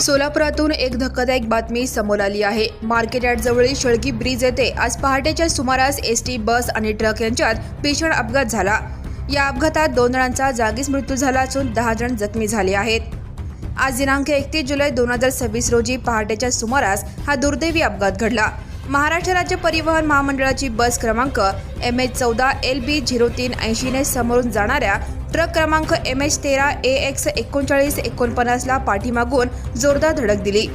सोलापुरातून एक धक्कादायक बातमी समोर आली आहे। मार्केट यार्ड जवळील शेळकी ब्रिज येथे आज पहाटेच्या सुमारास एसटी बस आणि ट्रक यांच्यात भीषण अपघात झाला। या अपघातात 2 जणांचा जागीच मृत्यू झाला असून 10 जण जखमी झाले आहेत। आज दिनांक 31 जुलै 2026 रोजी पहाटेच्या सुमारास हा दुर्दैवी अपघात घडला। महाराष्ट्र राज्य परिवहन महामंडळाची बस क्रमांक MH14 LB 0380 ने समोरून जाणाऱ्या ट्रक क्रमांक MH13 AX 3949 ला पाठीमागून जोरदार धडक दिली।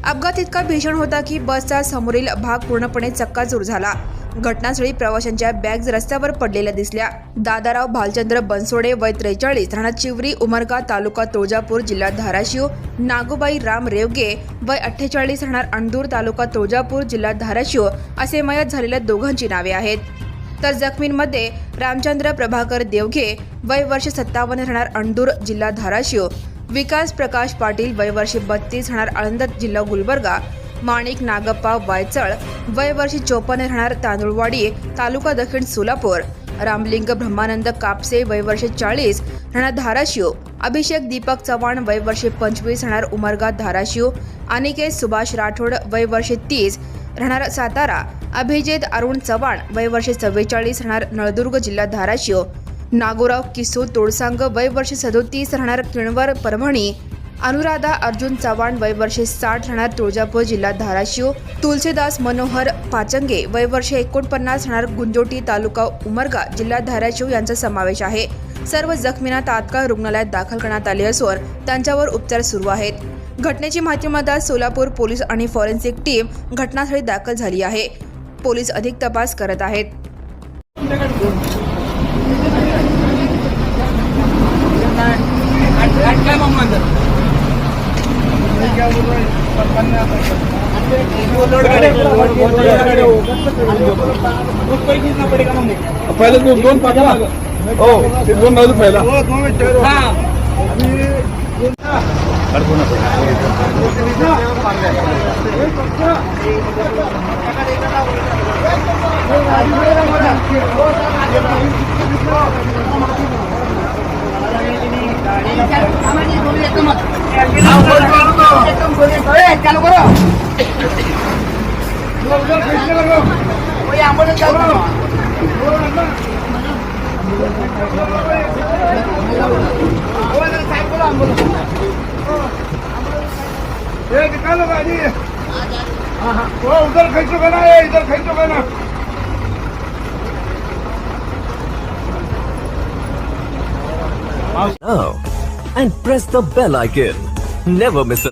अपघात इतका भीषण होता की बसचा समोरील भाग पूर्णपणे चक्काचूर झाला। घटनास्थळी प्रवाशांच्या बॅग्स रस्त्यावर पडलेल्या दिसल्या। दादाराव भालचंद्र बनसोडे वय 43 राहणार चिवरी उमरगा तालुका तुळजापूर जिल्हा धाराशिव, नागोबाई राम रेवगे वय 48 राहणार अंदूर तालुका तुळजापूर जिल्हा धाराशिव असे मयत झालेल्या दोघांची नावे आहेत। तर जखमींमध्ये रामचंद्र प्रभाकर देवघे वय वर्ष 57 राहणार अंदूर जिल्हा धाराशिव, विकास प्रकाश पाटील वय वर्ष 32 राहणार आळंद जिल्हा गुलबर्गा, माणिक नागप्पा वायचळ वय वर्ष 54 राहणार तांदुळवाडी तालुका दक्षिण सोलापूर, रामलिंग ब्रह्मानंद कापसे वय वर्ष 40 राहणार धाराशिव, अभिषेक दीपक चव्हाण वय वर्ष 25 राहणार उमरगा धाराशिव, अनिकेत सुभाष राठोड वय वर्ष 30 राहणार सातारा, अभिजित अरुण चव्हाण वय वर्ष 44 राहणार नळदुर्ग जिल्हा धाराशिव, नागोराव किसू तोडसांग वय वर्ष 37 राहणार किणवर परभणी, अनुराधा अर्जुन चव्हाण वय वर्ष 60 राहणार तुळजापूर जिल्हा धाराशिव, तुलसीदास मनोहर पाचंगे वय वर्ष 49 राहणार गुंजोटी तालुका उमरगा जिल्हा धाराशिव यांचा समावेश आहे। सर्व जखमींना तात्काळ रुग्णालयात दाखल करण्यात आले असून त्यांच्यावर उपचार सुरू आहेत। घटनेची माहिती मिळताच सोलापूर पोलीस आणि फॉरेन्सिक टीम घटनास्थळी दाखल झाली आहे। पोलीस अधिक तपास करत आहेत। पहले दोन पाठवा हो ते दोन राहिले पहिला चालू करो निकालो गाड़ी। वो उधर खींचो का ना, इधर खींचो का ना। Now and press the bell icon. Never miss a